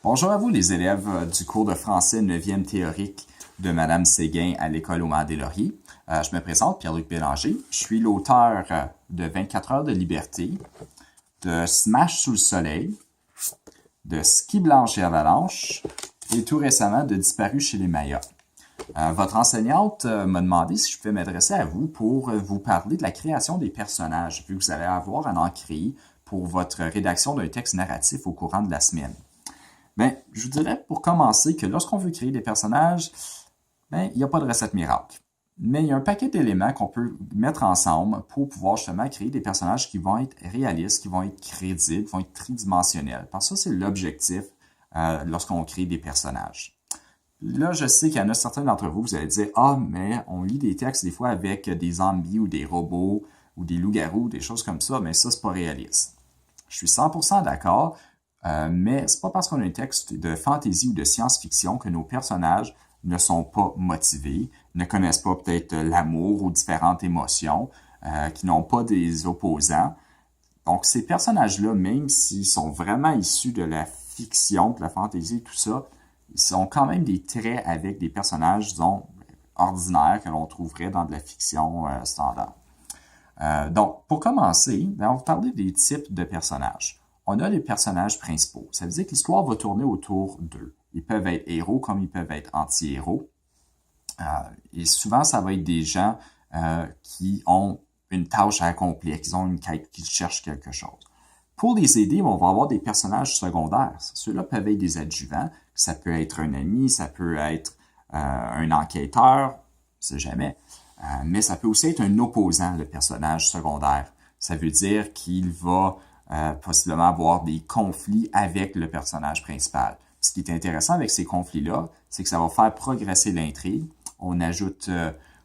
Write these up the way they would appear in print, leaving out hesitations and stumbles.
Bonjour à vous les élèves du cours de français 9e théorique de Madame Séguin à l'École Omar Deslauriers. Je me présente, Pierre-Luc Bélanger. Je suis l'auteur de 24 heures de liberté, de Smash sous le soleil, de Ski blanche et avalanche et tout récemment de Disparu chez les Mayas. Votre enseignante m'a demandé si je pouvais m'adresser à vous pour vous parler de la création des personnages, vu que vous allez avoir à en créer pour votre rédaction d'un texte narratif au courant de la semaine. Ben, je vous dirais pour commencer que lorsqu'on veut créer des personnages, ben, il n'y a pas de recette miracle. Mais il y a un paquet d'éléments qu'on peut mettre ensemble pour pouvoir justement créer des personnages qui vont être réalistes, qui vont être crédibles, qui vont être tridimensionnels. Parce que ça, c'est l'objectif lorsqu'on crée des personnages. Là, je sais qu'il y en a certains d'entre vous, vous allez dire « Ah, mais on lit des textes des fois avec des zombies ou des robots ou des loups-garous, des choses comme ça, mais ça, c'est pas réaliste. » Je suis 100% d'accord, mais c'est pas parce qu'on a un texte de fantasy ou de science-fiction que nos personnages ne sont pas motivés, ne connaissent pas peut-être l'amour ou différentes émotions, qui n'ont pas des opposants. Donc, ces personnages-là, même s'ils sont vraiment issus de la fiction, de la fantasy et tout ça, ils ont quand même des traits avec des personnages, disons, ordinaires que l'on trouverait dans de la fiction standard. Donc, pour commencer, on va parler des types de personnages. On a les personnages principaux. Ça veut dire que l'histoire va tourner autour d'eux. Ils peuvent être héros comme ils peuvent être anti-héros. Et souvent, ça va être des gens qui ont une tâche à accomplir, qui ont une quête, qui cherchent quelque chose. Pour les aider, on va avoir des personnages secondaires. Ceux-là peuvent être des adjuvants. Ça peut être un ami, ça peut être un enquêteur, on ne sait jamais. Mais ça peut aussi être un opposant, le personnage secondaire. Ça veut dire qu'il va possiblement avoir des conflits avec le personnage principal. Ce qui est intéressant avec ces conflits-là, c'est que ça va faire progresser l'intrigue. On ajoute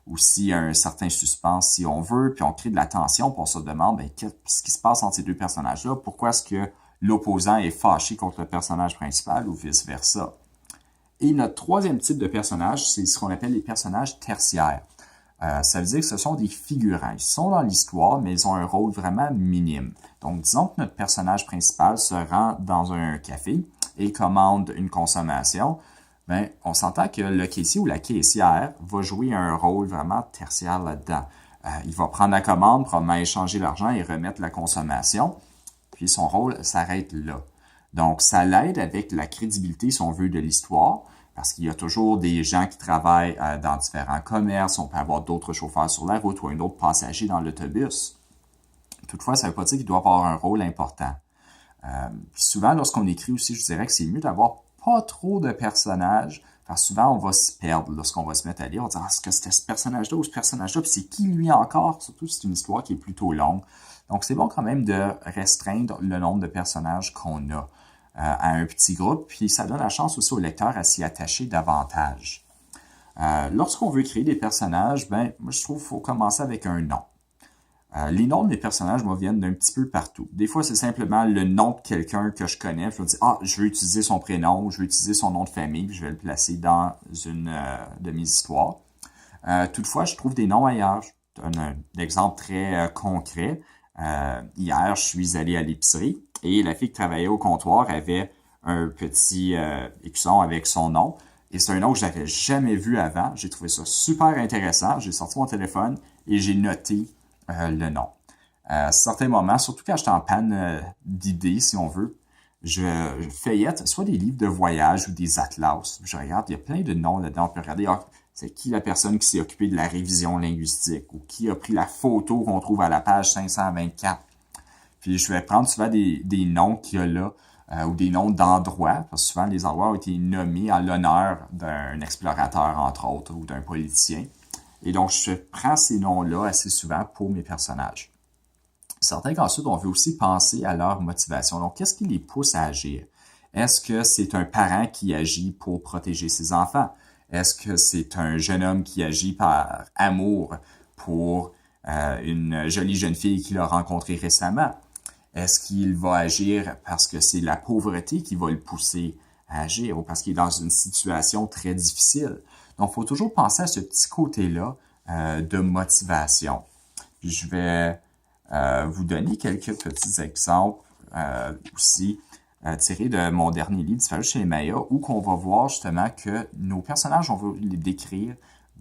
aussi un certain suspense si on veut, puis on crée de la tension, puis on se demande qu'est-ce qui se passe entre ces deux personnages-là, pourquoi est-ce que l'opposant est fâché contre le personnage principal ou vice-versa. Et notre troisième type de personnage, c'est ce qu'on appelle les personnages tertiaires. Ça veut dire que ce sont des figurants. Ils sont dans l'histoire, mais ils ont un rôle vraiment minime. Donc, disons que notre personnage principal se rend dans un café et commande une consommation. Ben, on s'entend que le caissier ou la caissière va jouer un rôle vraiment tertiaire là-dedans. Il va prendre la commande, probablement échanger l'argent et remettre la consommation. Puis son rôle s'arrête là. Donc, ça l'aide avec la crédibilité, si on veut, de l'histoire, parce qu'il y a toujours des gens qui travaillent dans différents commerces, on peut avoir d'autres chauffeurs sur la route ou un autre passager dans l'autobus. Toutefois, ça ne veut pas dire qu'il doit avoir un rôle important. Souvent, lorsqu'on écrit aussi, je dirais que c'est mieux d'avoir pas trop de personnages, parce que souvent, on va se perdre lorsqu'on va se mettre à lire. On va dire, est-ce que c'était ce personnage-là ou ce personnage-là, puis c'est qui lui encore? Surtout, c'est une histoire qui est plutôt longue. Donc, c'est bon quand même de restreindre le nombre de personnages qu'on a à un petit groupe, puis ça donne la chance aussi au lecteur à s'y attacher davantage. Lorsqu'on veut créer des personnages, ben, moi, je trouve qu'il faut commencer avec un nom. Les noms de mes personnages, moi, viennent d'un petit peu partout. Des fois, c'est simplement le nom de quelqu'un que je connais. Je me dis, je vais utiliser son prénom, je vais utiliser son nom de famille, puis je vais le placer dans une de mes histoires. Toutefois, je trouve des noms ailleurs. Je donne un exemple très concret. Hier, je suis allé à l'épicerie et la fille qui travaillait au comptoir avait un petit écusson avec son nom. Et c'est un nom que je n'avais jamais vu avant. J'ai trouvé ça super intéressant. J'ai sorti mon téléphone et j'ai noté le nom. À certains moments, surtout quand j'étais en panne d'idées, si on veut, je feuillette soit des livres de voyage ou des atlas. Je regarde, il y a plein de noms là-dedans. On peut regarder, c'est qui la personne qui s'est occupée de la révision linguistique ou qui a pris la photo qu'on trouve à la page 524. Puis je vais prendre souvent des noms qu'il y a là ou des noms d'endroits, parce que souvent les endroits ont été nommés à l'honneur d'un explorateur, entre autres, ou d'un politicien. Et donc, je prends ces noms-là assez souvent pour mes personnages. Certains qu'ensuite, on veut aussi penser à leur motivation. Donc, qu'est-ce qui les pousse à agir? Est-ce que c'est un parent qui agit pour protéger ses enfants? Est-ce que c'est un jeune homme qui agit par amour pour une jolie jeune fille qu'il a rencontrée récemment? Est-ce qu'il va agir parce que c'est la pauvreté qui va le pousser à agir ou parce qu'il est dans une situation très difficile? Donc, il faut toujours penser à ce petit côté-là de motivation. Puis, je vais vous donner quelques petits exemples aussi. tiré de mon dernier livre, Disparu chez les Mayas, où qu'on va voir justement que nos personnages, on va les décrire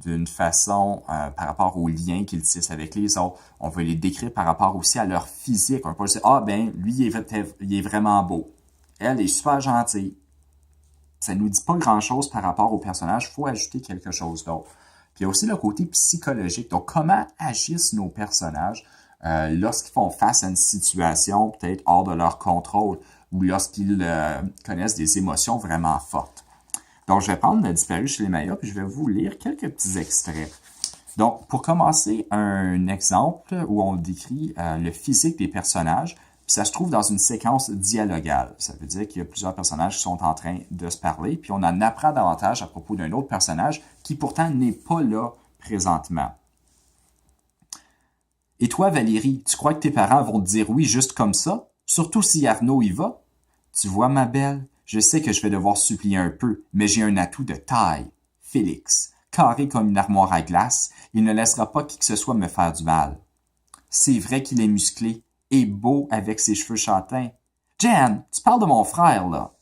d'une façon par rapport aux liens qu'ils tissent avec les autres. On va les décrire par rapport aussi à leur physique. On peut dire, ah ben, lui, il est vraiment beau. Elle est super gentille. Ça nous dit pas grand-chose par rapport au personnage. Il faut ajouter quelque chose d'autre. Puis il y a aussi le côté psychologique. Donc, comment agissent nos personnages lorsqu'ils font face à une situation peut-être hors de leur contrôle ou lorsqu'ils connaissent des émotions vraiment fortes. Donc, je vais prendre Disparu chez les Mayas, puis je vais vous lire quelques petits extraits. Donc, pour commencer, un exemple où on décrit le physique des personnages, puis ça se trouve dans une séquence dialogale. Ça veut dire qu'il y a plusieurs personnages qui sont en train de se parler, puis on en apprend davantage à propos d'un autre personnage qui pourtant n'est pas là présentement. Et toi, Valérie, tu crois que tes parents vont te dire oui juste comme ça? Surtout si Arnaud y va? Tu vois, ma belle, je sais que je vais devoir supplier un peu, mais j'ai un atout de taille. Félix, carré comme une armoire à glace, il ne laissera pas qui que ce soit me faire du mal. C'est vrai qu'il est musclé et beau avec ses cheveux châtains. Jan, tu parles de mon frère, là.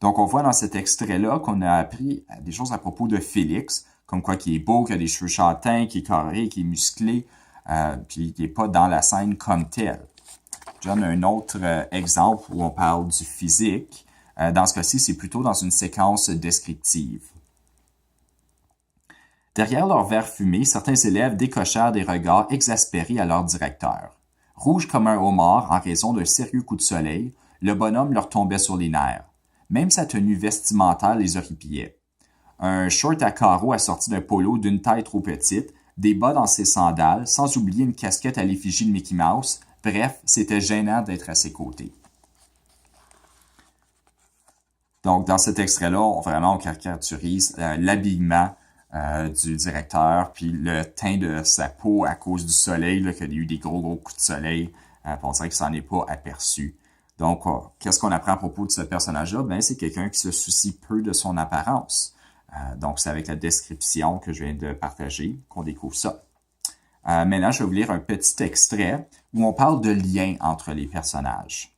Donc, on voit dans cet extrait-là qu'on a appris des choses à propos de Félix, comme quoi qu'il est beau, qu'il a des cheveux châtains, qu'il est carré, qu'il est musclé, puis qu'il n'est pas dans la scène comme tel. Je donne un autre exemple où on parle du physique. Dans ce cas-ci, c'est plutôt dans une séquence descriptive. Derrière leur verre fumé, certains élèves décochèrent des regards exaspérés à leur directeur. Rouge comme un homard en raison d'un sérieux coup de soleil, le bonhomme leur tombait sur les nerfs. Même sa tenue vestimentaire les horripillait. Un short à carreaux assorti d'un polo d'une taille trop petite, des bas dans ses sandales, sans oublier une casquette à l'effigie de Mickey Mouse. Bref, c'était gênant d'être à ses côtés. Donc, dans cet extrait-là, on caricaturise l'habillement du directeur, puis le teint de sa peau à cause du soleil, là, qu'il y a eu des gros coups de soleil, on dirait qu'il s'en est pas aperçu. Donc, qu'est-ce qu'on apprend à propos de ce personnage-là? Ben, c'est quelqu'un qui se soucie peu de son apparence. Donc, c'est avec la description que je viens de partager qu'on découvre ça. Maintenant, je vais vous lire un petit extrait où on parle de lien entre les personnages.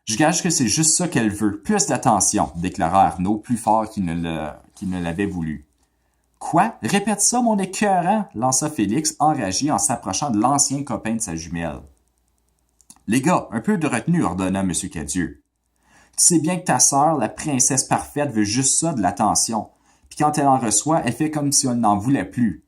Je gage que c'est juste ça qu'elle veut, plus d'attention, déclara Arnaud plus fort qu'il ne l'avait voulu. Quoi? Répète ça, mon écœurant, lança Félix, enragé en s'approchant de l'ancien copain de sa jumelle. Les gars, un peu de retenue, ordonna M. Cadieux. Tu sais bien que ta sœur, la princesse parfaite, veut juste ça, de l'attention. Puis quand elle en reçoit, elle fait comme si elle n'en voulait plus.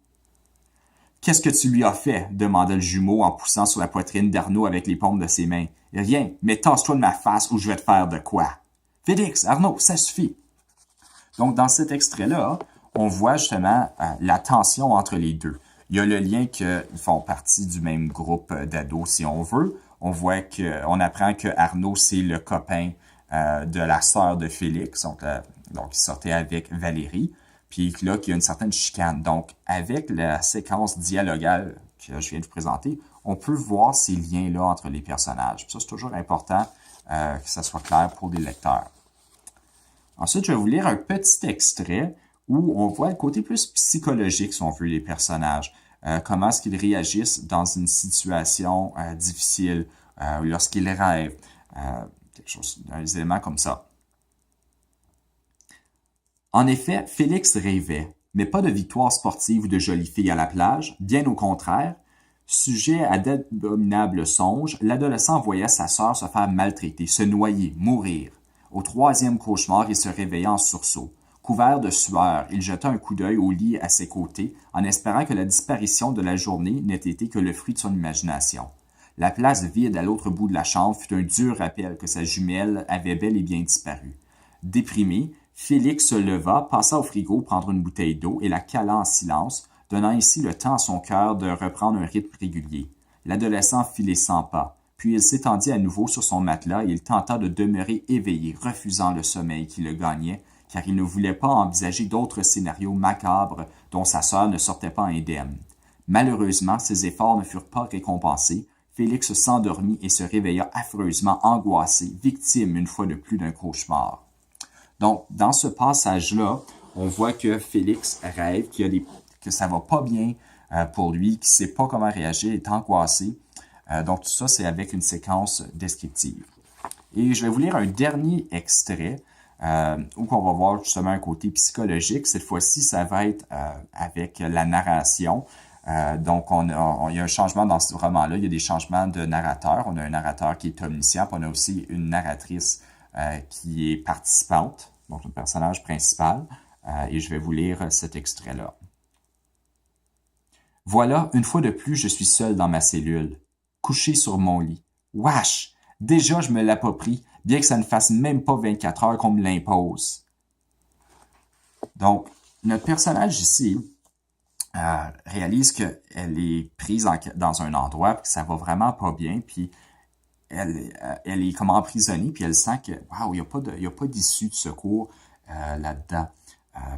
Qu'est-ce que tu lui as fait? Demanda le jumeau en poussant sur la poitrine d'Arnaud avec les paumes de ses mains. Rien, mais tasse-toi de ma face ou je vais te faire de quoi? Félix, Arnaud, ça suffit. Donc, dans cet extrait-là, on voit justement la tension entre les deux. Il y a le lien qu'ils font partie du même groupe d'ados, si on veut. On voit on apprend que Arnaud, c'est le copain de la sœur de Félix. Donc, il sortait avec Valérie. Puis là, qu'il y a une certaine chicane. Donc, avec la séquence dialogale que je viens de vous présenter, on peut voir ces liens-là entre les personnages. Puis ça, c'est toujours important que ça soit clair pour les lecteurs. Ensuite, je vais vous lire un petit extrait où on voit le côté plus psychologique, si on veut, les personnages. Comment est-ce qu'ils réagissent dans une situation difficile, lorsqu'ils rêvent, quelque chose, des éléments comme ça. En effet, Félix rêvait, mais pas de victoire sportive ou de jolies filles à la plage, bien au contraire. Sujet à d'abominables songes, l'adolescent voyait sa sœur se faire maltraiter, se noyer, mourir. Au troisième cauchemar, il se réveilla en sursaut. Couvert de sueur, il jeta un coup d'œil au lit à ses côtés, en espérant que la disparition de la journée n'ait été que le fruit de son imagination. La place vide à l'autre bout de la chambre fut un dur rappel que sa jumelle avait bel et bien disparu. Déprimé, Félix se leva, passa au frigo prendre une bouteille d'eau et la cala en silence, donnant ainsi le temps à son cœur de reprendre un rythme régulier. L'adolescent fit les 100 pas, puis il s'étendit à nouveau sur son matelas et il tenta de demeurer éveillé, refusant le sommeil qui le gagnait, car il ne voulait pas envisager d'autres scénarios macabres dont sa sœur ne sortait pas indemne. Malheureusement, ses efforts ne furent pas récompensés. Félix s'endormit et se réveilla affreusement angoissé, victime une fois de plus d'un cauchemar. Donc, dans ce passage-là, on voit que Félix rêve, que ça va pas bien pour lui, qu'il sait pas comment réagir, il est angoissé. Donc, tout ça, c'est avec une séquence descriptive. Et je vais vous lire un dernier extrait où on va voir justement un côté psychologique. Cette fois-ci, ça va être avec la narration. Donc, il y a un changement dans ce roman-là. Il y a des changements de narrateur. On a un narrateur qui est omniscient, puis on a aussi une narratrice qui est participante, donc le personnage principal. Et je vais vous lire cet extrait-là. Voilà, une fois de plus, je suis seul dans ma cellule, couché sur mon lit. Wesh! Déjà, je me l'approprie, bien que ça ne fasse même pas 24 heures qu'on me l'impose. Donc, notre personnage ici réalise qu'elle est prise dans un endroit, puis que ça va vraiment pas bien, puis elle est comme emprisonnée, puis elle sent que, waouh, il n'y a pas d'issue de secours là-dedans.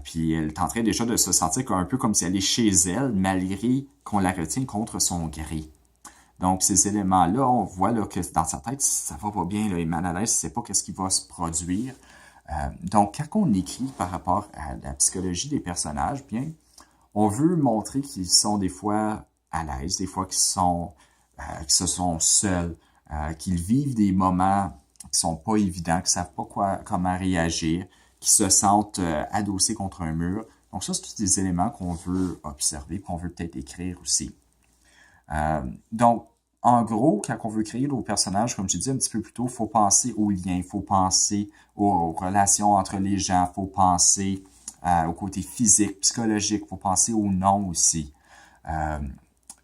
Puis elle est en train déjà de se sentir un peu comme si elle est chez elle, malgré qu'on la retient contre son gré. Donc, ces éléments-là, on voit là, que dans sa tête, ça va pas bien, là, il est mal à l'aise, il ne sait pas qu'est-ce qui va se produire. Donc, quand on écrit par rapport à la psychologie des personnages, bien, on veut montrer qu'ils sont des fois à l'aise, des fois qu'ils se sont seuls, qu'ils vivent des moments qui sont pas évidents, qui savent pas comment réagir, qui se sentent adossés contre un mur. Donc ça, c'est tous des éléments qu'on veut observer, qu'on veut peut-être écrire aussi. Donc, en gros, quand on veut créer nos personnages, comme je disais un petit peu plus tôt, il faut penser aux liens, il faut penser aux relations entre les gens, il faut penser au côté physique, psychologique, il faut penser aux noms aussi.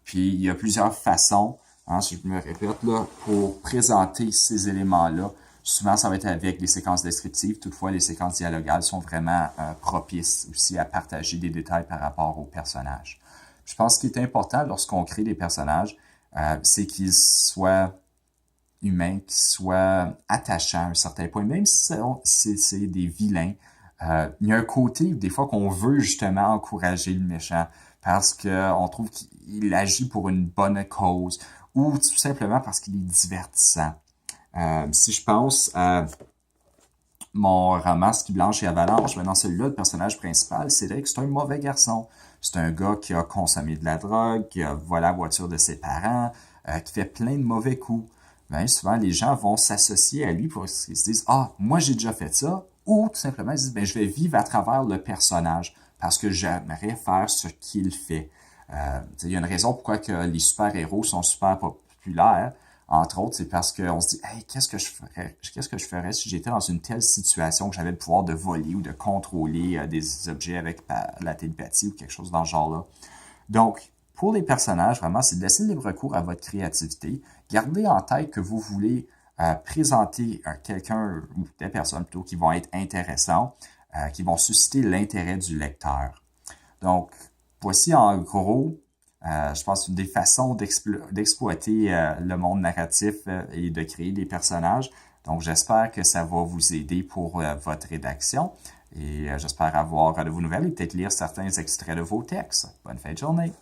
Puis, il y a plusieurs façons, si je me répète, là, pour présenter ces éléments-là. Souvent, ça va être avec des séquences descriptives. Toutefois, les séquences dialogales sont vraiment propices aussi à partager des détails par rapport aux personnages. Je pense qu'il est important lorsqu'on crée des personnages, c'est qu'ils soient humains, qu'ils soient attachants à un certain point. Même si c'est des vilains, il y a un côté, des fois, qu'on veut justement encourager le méchant parce qu'on trouve qu'il agit pour une bonne cause ou tout simplement parce qu'il est divertissant. Si je pense à mon roman Ski Blanche et Avalanche, dans celui-là, le personnage principal, Cédric, c'est un mauvais garçon. C'est un gars qui a consommé de la drogue, qui a volé la voiture de ses parents, qui fait plein de mauvais coups. Ben, souvent, les gens vont s'associer à lui pour qu'ils se disent « Ah, moi j'ai déjà fait ça », ou tout simplement ils se disent « Ben, je vais vivre à travers le personnage parce que j'aimerais faire ce qu'il fait. » Il y a une raison pourquoi que les super-héros sont super populaires. Entre autres, c'est parce qu'on se dit, hey, qu'est-ce que je ferais si j'étais dans une telle situation que j'avais le pouvoir de voler ou de contrôler des objets avec la télépathie ou quelque chose dans ce genre-là. Donc, pour les personnages, vraiment, c'est de laisser libre cours à votre créativité. Gardez en tête que vous voulez présenter quelqu'un ou des personnes plutôt qui vont être intéressants, qui vont susciter l'intérêt du lecteur. Donc, voici en gros je pense des façons d'exploiter le monde narratif et de créer des personnages. Donc, j'espère que ça va vous aider pour votre rédaction et j'espère avoir de vos nouvelles et peut-être lire certains extraits de vos textes. Bonne fin de journée!